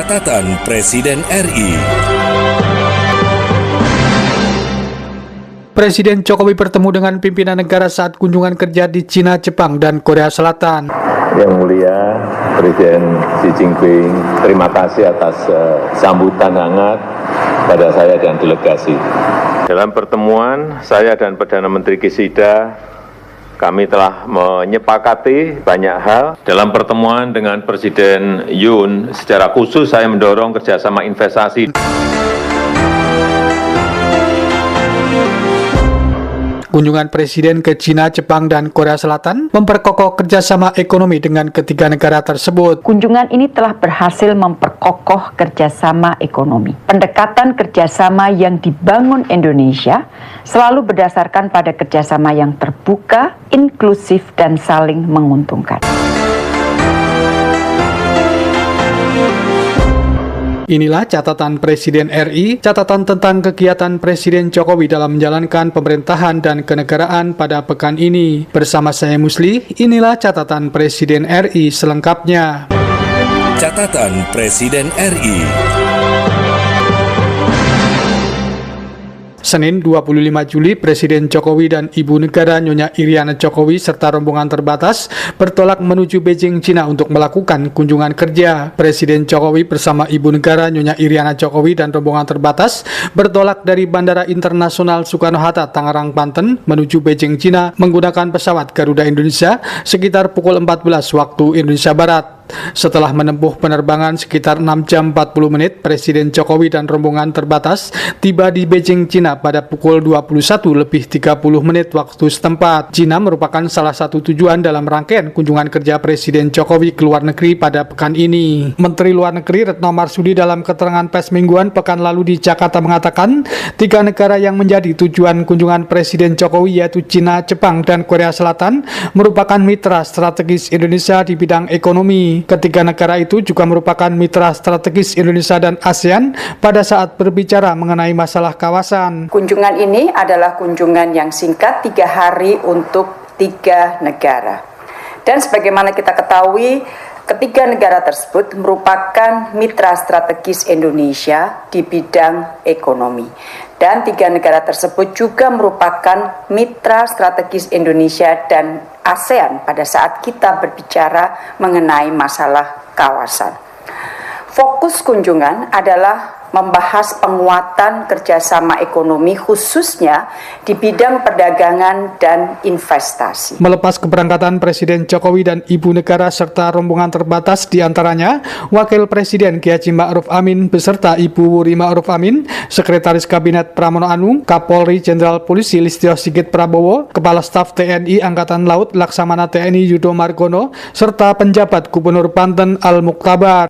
Catatan Presiden RI. Presiden Jokowi bertemu dengan pimpinan negara saat kunjungan kerja di Cina, Jepang, dan Korea Selatan. Yang mulia Presiden Xi Jinping, terima kasih atas sambutan hangat pada saya dan delegasi. Dalam pertemuan saya dan Perdana Menteri Kishida, kami telah menyepakati banyak hal. Dalam pertemuan dengan Presiden Yoon, secara khusus saya mendorong kerjasama investasi. Kunjungan Presiden ke Cina, Jepang, dan Korea Selatan memperkokoh kerjasama ekonomi dengan ketiga negara tersebut. Kunjungan ini telah berhasil memperkokoh kerjasama ekonomi. Pendekatan kerjasama yang dibangun Indonesia selalu berdasarkan pada kerjasama yang terbuka, inklusif, dan saling menguntungkan. Inilah catatan Presiden RI, catatan tentang kegiatan Presiden Jokowi dalam menjalankan pemerintahan dan kenegaraan pada pekan ini. Bersama saya Musli, inilah catatan Presiden RI selengkapnya. Catatan Presiden RI. Senin 25 Juli, Presiden Jokowi dan Ibu Negara Nyonya Iriana Jokowi serta rombongan terbatas bertolak menuju Beijing, Cina untuk melakukan kunjungan kerja. Presiden Jokowi bersama Ibu Negara Nyonya Iriana Jokowi dan rombongan terbatas bertolak dari Bandara Internasional Soekarno-Hatta, Tangerang, Banten menuju Beijing, Cina menggunakan pesawat Garuda Indonesia sekitar pukul 14 waktu Indonesia Barat. Setelah menempuh penerbangan sekitar 6 jam 40 menit, Presiden Jokowi dan rombongan terbatas tiba di Beijing, Cina pada pukul 21:30 waktu setempat. Cina merupakan salah satu tujuan dalam rangkaian kunjungan kerja Presiden Jokowi ke luar negeri pada pekan ini. Menteri Luar Negeri Retno Marsudi dalam keterangan pers mingguan pekan lalu di Jakarta mengatakan, tiga negara yang menjadi tujuan kunjungan Presiden Jokowi yaitu Cina, Jepang, dan Korea Selatan merupakan mitra strategis Indonesia di bidang ekonomi. Ketiga negara itu juga merupakan mitra strategis Indonesia dan ASEAN pada saat berbicara mengenai masalah kawasan. Kunjungan ini adalah kunjungan yang singkat 3 hari untuk 3 negara. Dan sebagaimana kita ketahui, ketiga negara tersebut merupakan mitra strategis Indonesia di bidang ekonomi. Dan 3 negara tersebut juga merupakan mitra strategis Indonesia dan ASEAN pada saat kita berbicara mengenai masalah kawasan. Fokus kunjungan adalah membahas penguatan kerjasama ekonomi khususnya di bidang perdagangan dan investasi. Melepas keberangkatan Presiden Jokowi dan Ibu Negara serta rombongan terbatas diantaranya Wakil Presiden Kiai Haji Ma'ruf Amin beserta Ibu Wuri Ma'ruf Amin, Sekretaris Kabinet Pramono Anung, Kapolri Jenderal Polisi Listio Sigit Prabowo, Kepala Staf TNI Angkatan Laut Laksamana TNI Yudo Margono, serta penjabat Gubernur Banten Al-Muktabar.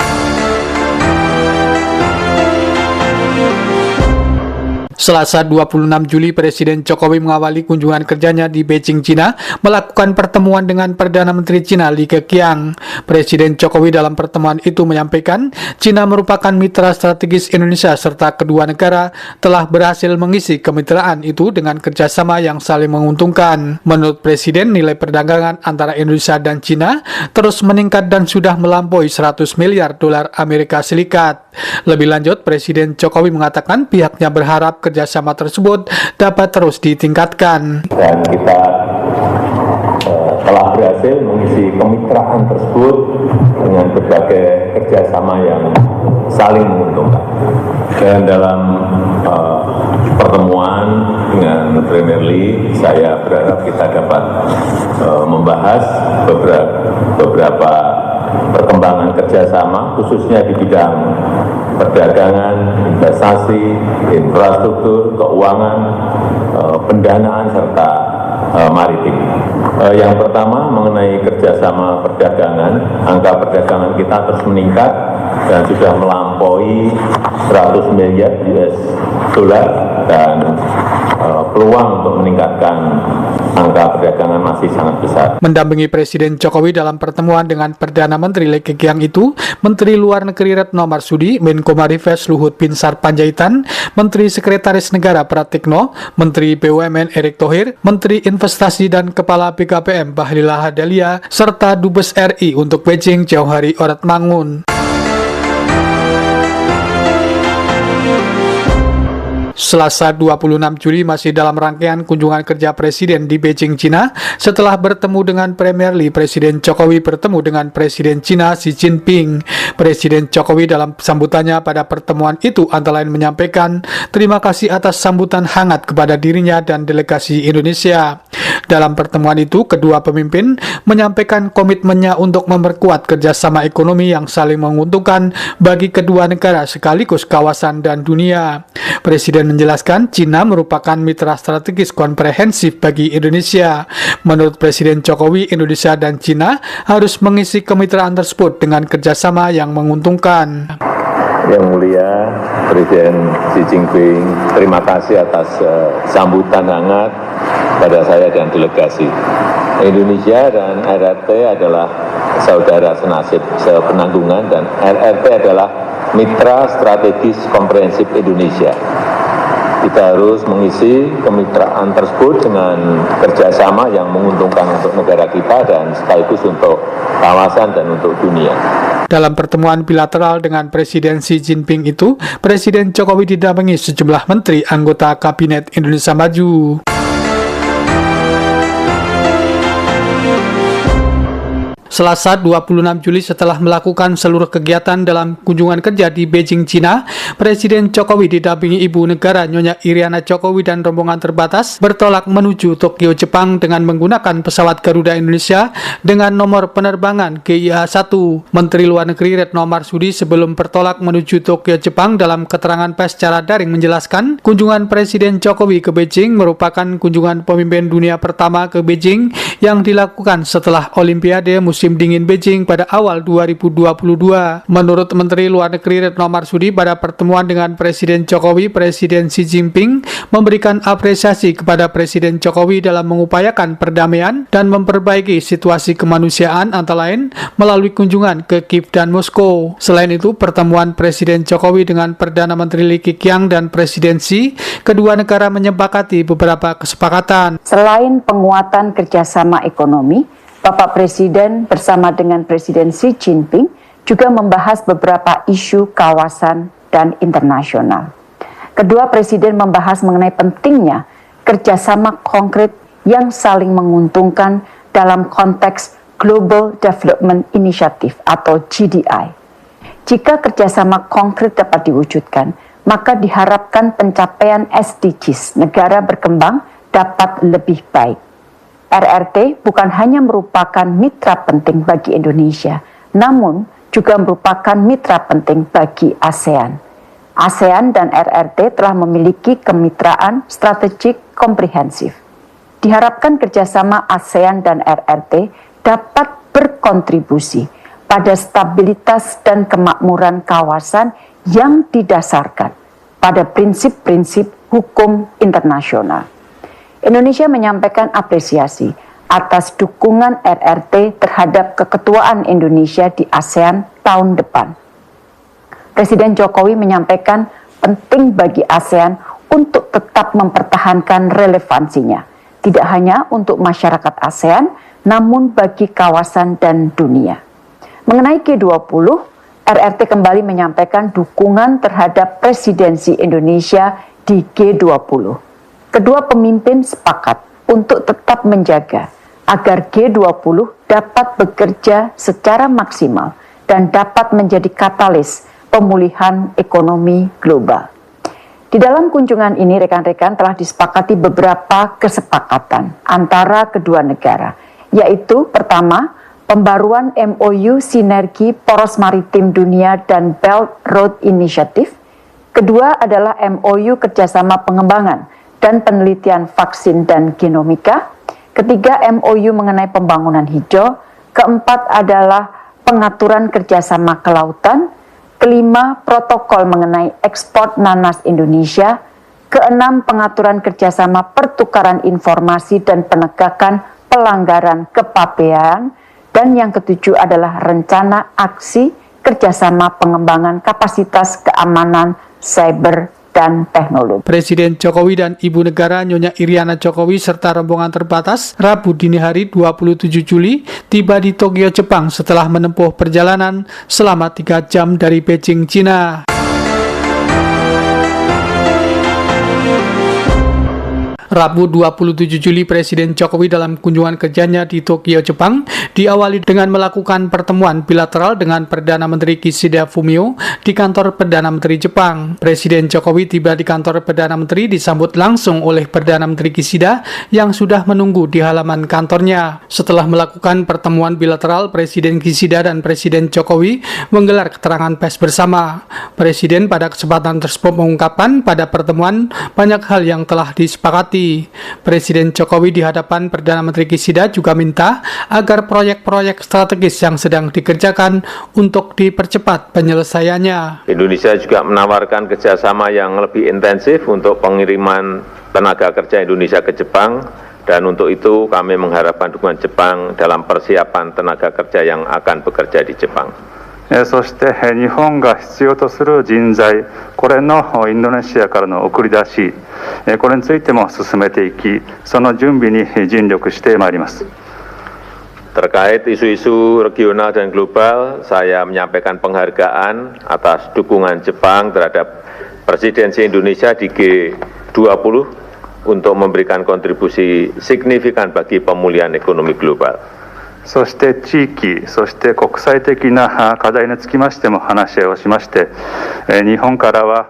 Selasa 26 Juli, Presiden Jokowi mengawali kunjungan kerjanya di Beijing, Cina, melakukan pertemuan dengan Perdana Menteri Cina Li Keqiang. Presiden Jokowi dalam pertemuan itu menyampaikan, Cina merupakan mitra strategis Indonesia serta kedua negara telah berhasil mengisi kemitraan itu dengan kerjasama yang saling menguntungkan. Menurut Presiden, nilai perdagangan antara Indonesia dan Cina terus meningkat dan sudah melampaui 100 miliar dolar Amerika Serikat. Lebih lanjut, Presiden Jokowi mengatakan pihaknya berharap kerjasama tersebut dapat terus ditingkatkan. Dan kita telah berhasil mengisi kemitraan tersebut dengan berbagai kerjasama yang saling menguntungkan. Dan dalam pertemuan dengan Premier Li, saya berharap kita dapat membahas beberapa perkembangan kerjasama, khususnya di bidang perdagangan, investasi, infrastruktur, keuangan, pendanaan, serta maritim. Yang pertama mengenai kerjasama perdagangan, angka perdagangan kita terus meningkat dan sudah melampaui 100 miliar US dolar dan peluang untuk meningkatkan angka perdagangan masih sangat besar. Mendampingi Presiden Jokowi dalam pertemuan dengan Perdana Menteri Li Keqiang itu, Menteri Luar Negeri Retno Marsudi, Menko Marifest Luhut Binsar Panjaitan, Menteri Sekretaris Negara Pratikno, Menteri BUMN Erick Thohir, Menteri Investasi dan Kepala BKPM Bahlil Lahadalia, serta Dubes RI untuk Beijing Jauhari Oratmangun. Selasa 26 Juli masih dalam rangkaian kunjungan kerja Presiden di Beijing, Cina. Setelah bertemu dengan Premier Li, Presiden Jokowi bertemu dengan Presiden Cina Xi Jinping. Presiden Jokowi dalam sambutannya pada pertemuan itu antara lain menyampaikan terima kasih atas sambutan hangat kepada dirinya dan delegasi Indonesia. Dalam pertemuan itu, kedua pemimpin menyampaikan komitmennya untuk memperkuat kerjasama ekonomi yang saling menguntungkan bagi kedua negara sekaligus kawasan dan dunia. Presiden menjelaskan Cina merupakan mitra strategis komprehensif bagi Indonesia. Menurut Presiden Jokowi, Indonesia dan Cina harus mengisi kemitraan tersebut dengan kerjasama yang menguntungkan. Yang Mulia Presiden Xi Jinping, terima kasih atas sambutan hangat pada saya dan delegasi. Indonesia dan RRT adalah saudara senasib sepenanggungan dan RRT adalah mitra strategis komprehensif Indonesia. Kita harus mengisi kemitraan tersebut dengan kerjasama yang menguntungkan untuk negara kita dan sekaligus untuk kawasan dan untuk dunia. Dalam pertemuan bilateral dengan Presiden Xi Jinping itu, Presiden Jokowi didampingi sejumlah menteri anggota Kabinet Indonesia Maju. Selasa 26 Juli setelah melakukan seluruh kegiatan dalam kunjungan kerja di Beijing, Cina, Presiden Jokowi didampingi Ibu Negara Nyonya Iriana Jokowi dan rombongan terbatas bertolak menuju Tokyo, Jepang dengan menggunakan pesawat Garuda Indonesia dengan nomor penerbangan GIA-1. Menteri Luar Negeri Retno Marsudi sebelum bertolak menuju Tokyo, Jepang dalam keterangan pers secara daring menjelaskan kunjungan Presiden Jokowi ke Beijing merupakan kunjungan pemimpin dunia pertama ke Beijing yang dilakukan setelah Olimpiade musim dingin Beijing pada awal 2022. Menurut Menteri Luar Negeri Retno Marsudi, pada pertemuan dengan Presiden Jokowi, Presiden Xi Jinping memberikan apresiasi kepada Presiden Jokowi dalam mengupayakan perdamaian dan memperbaiki situasi kemanusiaan antara lain melalui kunjungan ke Kiev dan Moskow. Selain itu, pertemuan Presiden Jokowi dengan Perdana Menteri Li Keqiang dan Presiden Xi, kedua negara menyepakati beberapa kesepakatan. Selain penguatan kerjasama ekonomi, Bapak Presiden bersama dengan Presiden Xi Jinping juga membahas beberapa isu kawasan dan internasional. Kedua Presiden membahas mengenai pentingnya kerjasama konkret yang saling menguntungkan dalam konteks Global Development Initiative atau GDI. Jika kerjasama konkret dapat diwujudkan, maka diharapkan pencapaian SDGs negara berkembang dapat lebih baik. RRT bukan hanya merupakan mitra penting bagi Indonesia, namun juga merupakan mitra penting bagi ASEAN. ASEAN dan RRT telah memiliki kemitraan strategik komprehensif. Diharapkan kerjasama ASEAN dan RRT dapat berkontribusi pada stabilitas dan kemakmuran kawasan yang didasarkan pada prinsip-prinsip hukum internasional. Indonesia menyampaikan apresiasi atas dukungan RRT terhadap keketuaan Indonesia di ASEAN tahun depan. Presiden Jokowi menyampaikan penting bagi ASEAN untuk tetap mempertahankan relevansinya, tidak hanya untuk masyarakat ASEAN, namun bagi kawasan dan dunia. Mengenai G20, RRT kembali menyampaikan dukungan terhadap presidensi Indonesia di G20. Kedua pemimpin sepakat untuk tetap menjaga agar G20 dapat bekerja secara maksimal dan dapat menjadi katalis pemulihan ekonomi global. Di dalam kunjungan ini, rekan-rekan telah disepakati beberapa kesepakatan antara kedua negara, yaitu pertama, pembaruan MOU Sinergi Poros Maritim Dunia dan Belt Road Initiative. Kedua adalah MOU kerjasama pengembangan dan penelitian vaksin dan genomika. Ketiga, MOU mengenai pembangunan hijau. Keempat adalah pengaturan kerjasama kelautan. Kelima, protokol mengenai ekspor nanas Indonesia. Keenam, pengaturan kerjasama pertukaran informasi dan penegakan pelanggaran kepabeanan. Dan yang ketujuh adalah rencana aksi kerjasama pengembangan kapasitas keamanan cyber dan teknologi. Presiden Jokowi dan Ibu Negara Nyonya Iriana Jokowi serta rombongan terbatas Rabu dini hari 27 Juli tiba di Tokyo, Jepang setelah menempuh perjalanan selama 3 jam dari Beijing, Cina. Rabu 27 Juli, Presiden Jokowi dalam kunjungan kerjanya di Tokyo, Jepang, diawali dengan melakukan pertemuan bilateral dengan Perdana Menteri Kishida Fumio di kantor Perdana Menteri Jepang. Presiden Jokowi tiba di kantor Perdana Menteri disambut langsung oleh Perdana Menteri Kishida yang sudah menunggu di halaman kantornya. Setelah melakukan pertemuan bilateral, Presiden Kishida dan Presiden Jokowi menggelar keterangan pers bersama. Presiden pada kesempatan tersebut mengungkapkan pada pertemuan banyak hal yang telah disepakati. Presiden Jokowi di hadapan Perdana Menteri Kishida juga minta agar proyek-proyek strategis yang sedang dikerjakan untuk dipercepat penyelesaiannya. Indonesia juga menawarkan kerjasama yang lebih intensif untuk pengiriman tenaga kerja Indonesia ke Jepang, dan untuk itu kami mengharapkan dukungan Jepang dalam persiapan tenaga kerja yang akan bekerja di Jepang. そして日本が必要とする人材、これのインドネシアからの送り出し、これについても進めていき、その準備に尽力してまいります。 Terkait isu-isu regional dan global, saya menyampaikan penghargaan atas dukungan Jepang terhadap presidensi Indonesia di G20 untuk memberikan kontribusi signifikan bagi pemulihan ekonomi global. そして地域、そして国際的な課題につきましても話し合いをしまして、日本からは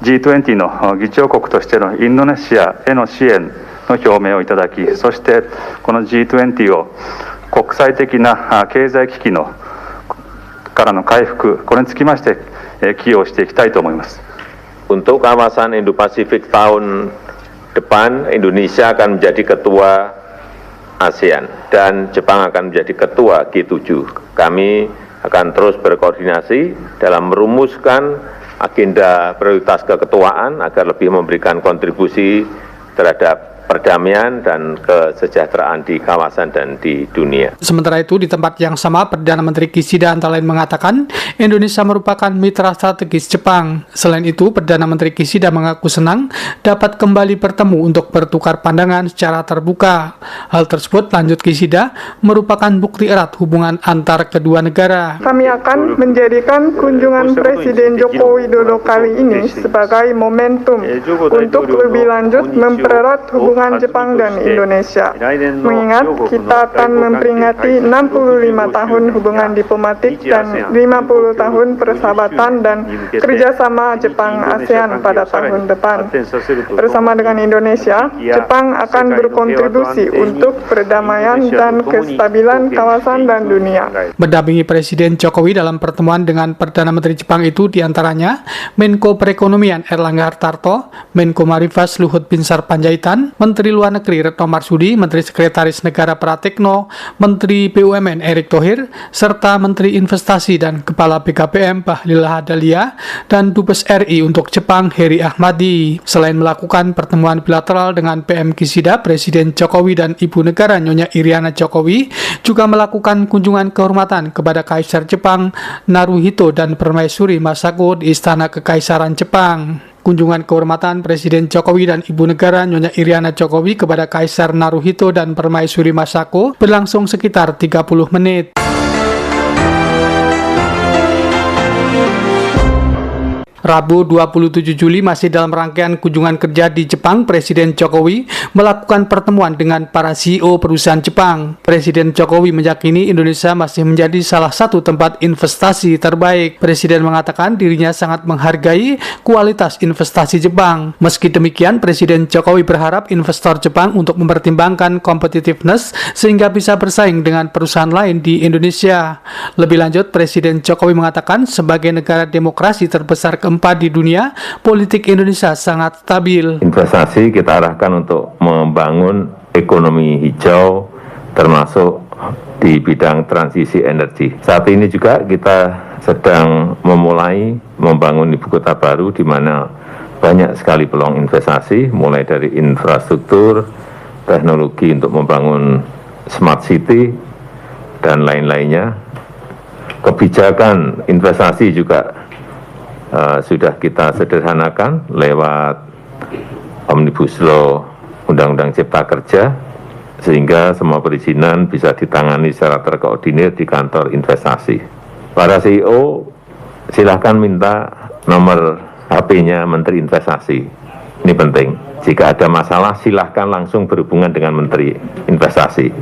G20 の議長国としてのインドネシアへの支援の表明をいただき、そしてこの G20 を国際的な経済危機からの回復、これにつきまして寄与していきたいと思います。 Untuk kawasan Indo-Pasifik tahun depan, Indonesia akan menjadi ketua ASEAN dan Jepang akan menjadi ketua G7. Kami akan terus berkoordinasi dalam merumuskan agenda prioritas keketuaan agar lebih memberikan kontribusi terhadap perdamaian dan kesejahteraan di kawasan dan di dunia. Sementara itu, di tempat yang sama, Perdana Menteri Kishida antara lain mengatakan Indonesia merupakan mitra strategis Jepang. Selain itu, Perdana Menteri Kishida mengaku senang dapat kembali bertemu untuk bertukar pandangan secara terbuka. Hal tersebut, lanjut Kishida, merupakan bukti erat hubungan antar kedua negara. Kami akan menjadikan kunjungan Presiden Joko Widodo kali ini sebagai momentum untuk lebih lanjut mempererat hubungan Jepang dan Indonesia. Mengingat kita akan memperingati 65 tahun hubungan diplomatik dan 50 tahun persahabatan dan kerjasama Jepang-ASEAN pada tahun depan. Bersama dengan Indonesia, Jepang akan berkontribusi untuk perdamaian dan kestabilan kawasan dan dunia. Mendampingi Presiden Jokowi dalam pertemuan dengan Perdana Menteri Jepang itu diantaranya Menko Perekonomian Erlangga Hartarto, Menko Marifas Luhut Binsar Panjaitan, Menteri Luar Negeri Retno Marsudi, Menteri Sekretaris Negara Pratikno, Menteri BUMN Erick Thohir, serta Menteri Investasi dan Kepala BKPM Bahlil Lahadalia, dan Dubes RI untuk Jepang Heri Ahmadi. Selain melakukan pertemuan bilateral dengan PM Kishida, Presiden Jokowi dan Ibu Negara Nyonya Iriana Jokowi juga melakukan kunjungan kehormatan kepada Kaisar Jepang Naruhito dan Permaisuri Masako di Istana Kekaisaran Jepang. Kunjungan kehormatan Presiden Jokowi dan Ibu Negara Nyonya Iriana Jokowi kepada Kaisar Naruhito dan Permaisuri Masako berlangsung sekitar 30 menit. Rabu 27 Juli, masih dalam rangkaian kunjungan kerja di Jepang, Presiden Jokowi melakukan pertemuan dengan para CEO perusahaan Jepang. Presiden Jokowi meyakini Indonesia masih menjadi salah satu tempat investasi terbaik. Presiden mengatakan dirinya sangat menghargai kualitas investasi Jepang. Meski demikian, Presiden Jokowi berharap investor Jepang untuk mempertimbangkan competitiveness sehingga bisa bersaing dengan perusahaan lain di Indonesia. Lebih lanjut, Presiden Jokowi mengatakan sebagai negara demokrasi terbesar keempat di dunia, politik Indonesia sangat stabil. Investasi kita arahkan untuk membangun ekonomi hijau, termasuk di bidang transisi energi. Saat ini juga kita sedang memulai membangun ibu kota baru di mana banyak sekali peluang investasi, mulai dari infrastruktur, teknologi untuk membangun smart city, dan lain-lainnya. Kebijakan investasi juga sudah kita sederhanakan lewat Omnibus Law Undang-Undang Cipta Kerja, sehingga semua perizinan bisa ditangani secara terkoordinir di kantor investasi. Para CEO silahkan minta nomor HP-nya Menteri Investasi, ini penting. Jika ada masalah, silahkan langsung berhubungan dengan Menteri Investasi.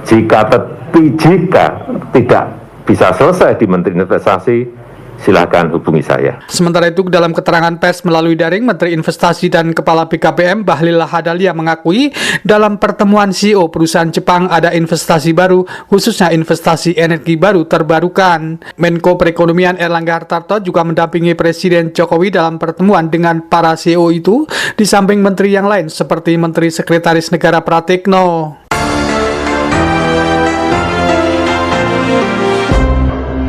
Jika tidak bisa selesai di Menteri Investasi, silakan hubungi saya. Sementara itu, dalam keterangan pers melalui daring, Menteri Investasi dan Kepala BKPM Bahlil Lahadalia mengakui dalam pertemuan CEO perusahaan Jepang ada investasi baru, khususnya investasi energi baru terbarukan. Menko Perekonomian Erlangga Hartarto juga mendampingi Presiden Jokowi dalam pertemuan dengan para CEO itu, di samping menteri yang lain seperti Menteri Sekretaris Negara Pratikno.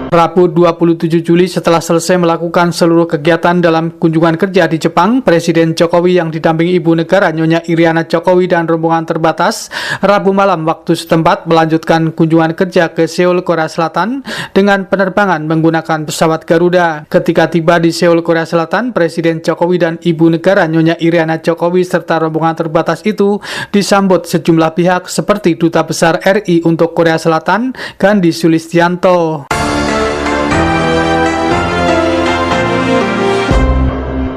Rabu 27 Juli setelah selesai melakukan seluruh kegiatan dalam kunjungan kerja di Jepang, Presiden Jokowi yang didampingi Ibu Negara Nyonya Iriana Jokowi dan rombongan terbatas, Rabu malam waktu setempat melanjutkan kunjungan kerja ke Seoul, Korea Selatan dengan penerbangan menggunakan pesawat Garuda. Ketika tiba di Seoul, Korea Selatan, Presiden Jokowi dan Ibu Negara Nyonya Iriana Jokowi serta rombongan terbatas itu disambut sejumlah pihak seperti Duta Besar RI untuk Korea Selatan, Gandhi Sulistianto.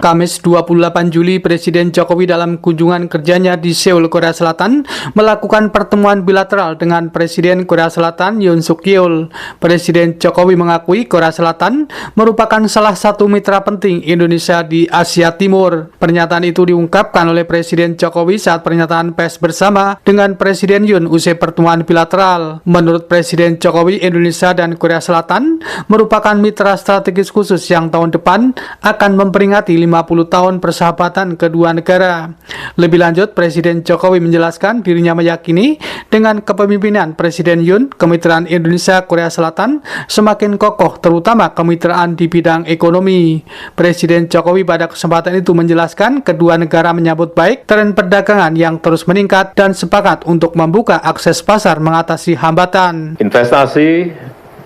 Kamis 28 Juli, Presiden Jokowi dalam kunjungan kerjanya di Seoul, Korea Selatan melakukan pertemuan bilateral dengan Presiden Korea Selatan Yoon Suk Yeol. Presiden Jokowi mengakui Korea Selatan merupakan salah satu mitra penting Indonesia di Asia Timur. Pernyataan itu diungkapkan oleh Presiden Jokowi saat pernyataan pers bersama dengan Presiden Yoon usai pertemuan bilateral. Menurut Presiden Jokowi, Indonesia dan Korea Selatan merupakan mitra strategis khusus yang tahun depan akan memperingati 50 tahun persahabatan kedua negara. Lebih lanjut, Presiden Jokowi menjelaskan dirinya meyakini dengan kepemimpinan Presiden Yoon, kemitraan Indonesia-Korea Selatan semakin kokoh, terutama kemitraan di bidang ekonomi. Presiden Jokowi pada kesempatan itu menjelaskan kedua negara menyambut baik tren perdagangan yang terus meningkat dan sepakat untuk membuka akses pasar mengatasi hambatan. Investasi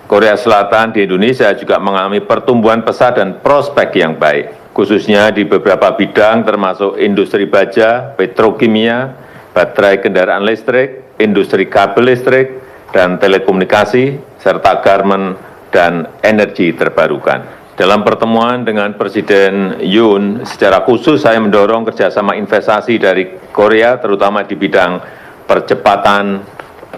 Korea Selatan di Indonesia juga mengalami pertumbuhan pesat dan prospek yang baik, khususnya di beberapa bidang termasuk industri baja, petrokimia, baterai kendaraan listrik, industri kabel listrik, dan telekomunikasi, serta garmen dan energi terbarukan. Dalam pertemuan dengan Presiden Yoon, secara khusus saya mendorong kerjasama investasi dari Korea, terutama di bidang percepatan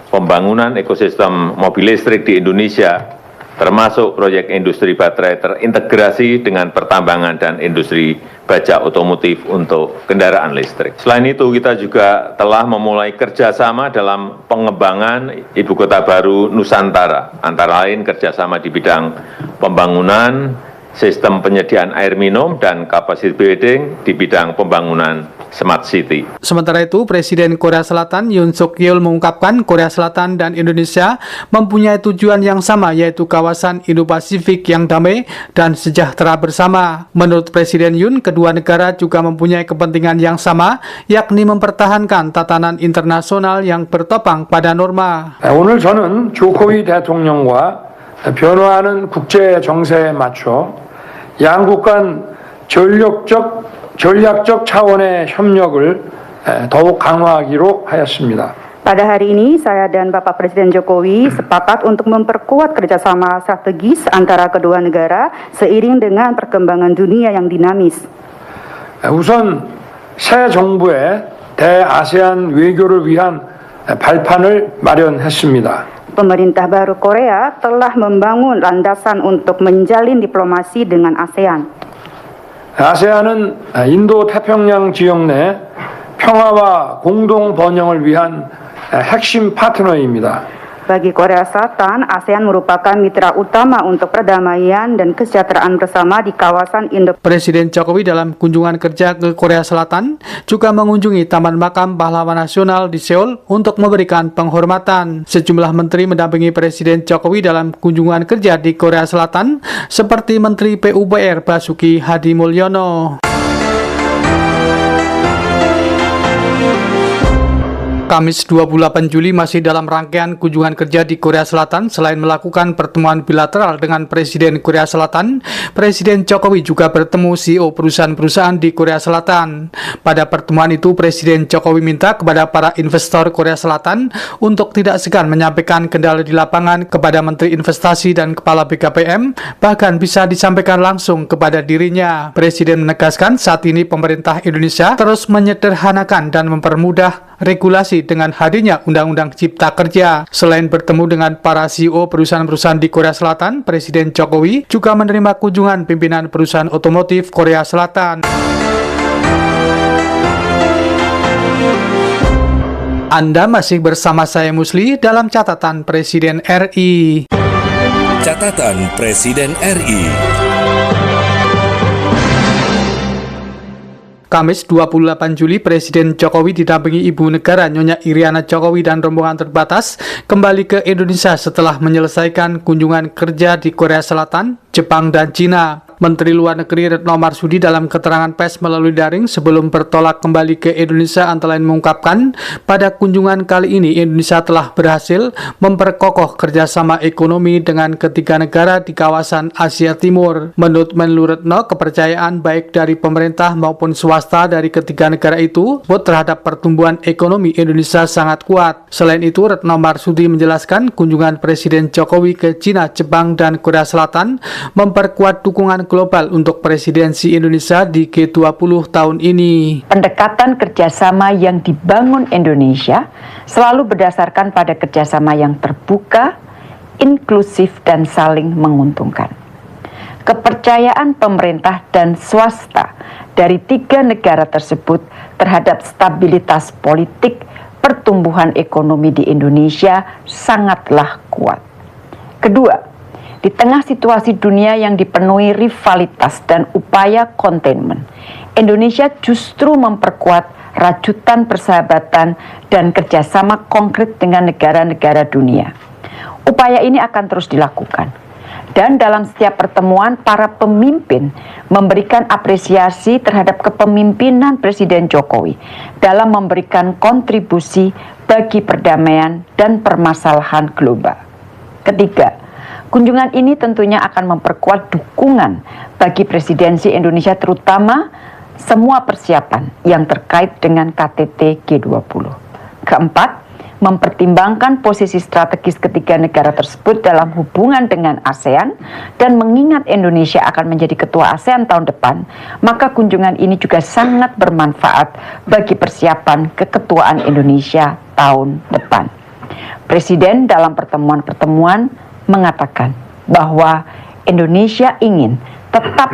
pembangunan ekosistem mobil listrik di Indonesia, termasuk proyek industri baterai terintegrasi dengan pertambangan dan industri baja otomotif untuk kendaraan listrik. Selain itu, kita juga telah memulai kerjasama dalam pengembangan Ibu Kota Baru Nusantara, antara lain kerjasama di bidang pembangunan, sistem penyediaan air minum, dan capacity building di bidang pembangunan Smart City. Sementara itu, Presiden Korea Selatan Yoon Suk Yeol mengungkapkan Korea Selatan dan Indonesia mempunyai tujuan yang sama, yaitu kawasan Indo-Pasifik yang damai dan sejahtera bersama. Menurut Presiden Yoon, kedua negara juga mempunyai kepentingan yang sama, yakni mempertahankan tatanan internasional yang bertopang pada norma. 오늘 저는 조코위 대통령과 변화하는 국제 정세에 맞춰 양국 간 전략적 차원의 협력을 더욱 강화하기로 하였습니다. Pada hari ini, saya dan Bapak Presiden Jokowi sepakat untuk memperkuat kerjasama strategis antara kedua negara seiring dengan perkembangan dunia yang dinamis. 우선 새 정부의 대아세안 외교를 위한 발판을 마련했습니다. Pemerintah baru Korea telah membangun landasan untuk menjalin diplomasi dengan ASEAN. 아세안은 인도 태평양 지역 내 평화와 공동 번영을 위한 핵심 파트너입니다. Bagi Korea Selatan, ASEAN merupakan mitra utama untuk perdamaian dan kesejahteraan bersama di kawasan Indo. Presiden Jokowi dalam kunjungan kerja ke Korea Selatan juga mengunjungi Taman Makam Pahlawan Nasional di Seoul untuk memberikan penghormatan. Sejumlah menteri mendampingi Presiden Jokowi dalam kunjungan kerja di Korea Selatan, seperti Menteri PUPR Basuki Hadi Mulyono. Kamis 28 Juli masih dalam rangkaian kunjungan kerja di Korea Selatan. Selain melakukan pertemuan bilateral dengan Presiden Korea Selatan, Presiden Jokowi juga bertemu CEO perusahaan-perusahaan di Korea Selatan. Pada pertemuan itu, Presiden Jokowi minta kepada para investor Korea Selatan untuk tidak segan menyampaikan kendala di lapangan kepada Menteri Investasi dan Kepala BKPM, bahkan bisa disampaikan langsung kepada dirinya. Presiden menegaskan saat ini pemerintah Indonesia terus menyederhanakan dan mempermudah regulasi dengan hadirnya Undang-Undang Cipta Kerja. Selain bertemu dengan para CEO perusahaan-perusahaan di Korea Selatan, Presiden Jokowi juga menerima kunjungan pimpinan perusahaan otomotif Korea Selatan. Anda masih bersama saya Musli dalam catatan Presiden RI. Catatan Presiden RI. Kamis 28 Juli, Presiden Jokowi didampingi Ibu Negara Nyonya Iriana Jokowi dan rombongan terbatas kembali ke Indonesia setelah menyelesaikan kunjungan kerja di Korea Selatan, Jepang, dan Cina. Menteri Luar Negeri Retno Marsudi dalam keterangan pers melalui daring sebelum bertolak kembali ke Indonesia antara lain mengungkapkan pada kunjungan kali ini Indonesia telah berhasil memperkokoh kerjasama ekonomi dengan ketiga negara di kawasan Asia Timur. Menurut Menlu Retno, kepercayaan baik dari pemerintah maupun swasta dari ketiga negara itu terhadap pertumbuhan ekonomi Indonesia sangat kuat. Selain itu, Retno Marsudi menjelaskan kunjungan Presiden Jokowi ke Cina, Jepang, dan Korea Selatan memperkuat dukungan global untuk presidensi Indonesia di G20 tahun ini. Pendekatan kerjasama yang dibangun Indonesia selalu berdasarkan pada kerjasama yang terbuka, inklusif, dan saling menguntungkan. Kepercayaan pemerintah dan swasta dari tiga negara tersebut terhadap stabilitas politik, pertumbuhan ekonomi di Indonesia sangatlah kuat. Kedua, di tengah situasi dunia yang dipenuhi rivalitas dan upaya containment, Indonesia justru memperkuat rajutan persahabatan dan kerjasama konkret dengan negara-negara dunia. Upaya ini akan terus dilakukan. Dan dalam setiap pertemuan, para pemimpin memberikan apresiasi terhadap kepemimpinan Presiden Jokowi dalam memberikan kontribusi bagi perdamaian dan permasalahan global. Ketiga, kunjungan ini tentunya akan memperkuat dukungan bagi presidensi Indonesia, terutama semua persiapan yang terkait dengan KTT G20. Keempat, mempertimbangkan posisi strategis ketiga negara tersebut dalam hubungan dengan ASEAN dan mengingat Indonesia akan menjadi ketua ASEAN tahun depan, maka kunjungan ini juga sangat bermanfaat bagi persiapan keketuaan Indonesia tahun depan. Presiden dalam pertemuan-pertemuan mengatakan bahwa Indonesia ingin tetap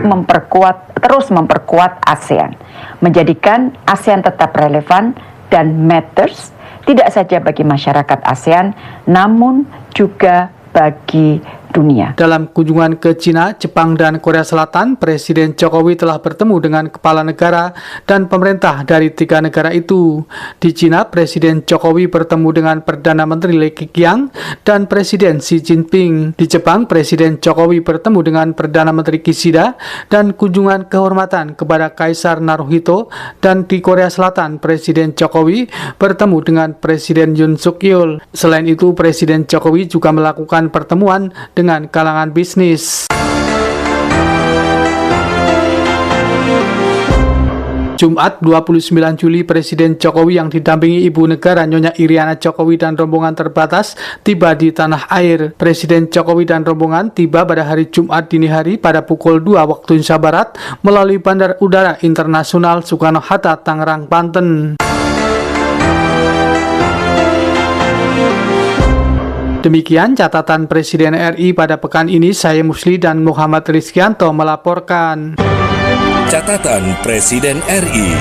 terus memperkuat ASEAN, menjadikan ASEAN tetap relevan dan matters tidak saja bagi masyarakat ASEAN, namun juga bagi dunia. Dalam kunjungan ke Cina, Jepang, dan Korea Selatan, Presiden Jokowi telah bertemu dengan kepala negara dan pemerintah dari tiga negara itu. Di Cina, Presiden Jokowi bertemu dengan Perdana Menteri Li Keqiang dan Presiden Xi Jinping. Di Jepang, Presiden Jokowi bertemu dengan Perdana Menteri Kishida dan kunjungan kehormatan kepada Kaisar Naruhito. Dan di Korea Selatan, Presiden Jokowi bertemu dengan Presiden Yoon Suk Yeol. Selain itu, Presiden Jokowi juga melakukan pertemuan dengan kalangan bisnis. Jumat 29 Juli, Presiden Jokowi yang didampingi Ibu Negara Nyonya Iriana Jokowi dan rombongan terbatas tiba di tanah air. Presiden Jokowi dan rombongan tiba pada hari Jumat dini hari pada pukul 2 waktu Indonesia Barat melalui Bandar Udara Internasional Soekarno-Hatta, Tangerang, Banten. Demikian catatan Presiden RI pada pekan ini. Saya Musli dan Muhammad Rizkianto melaporkan. Catatan Presiden RI.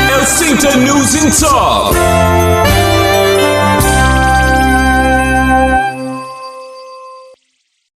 LCT News in Talk.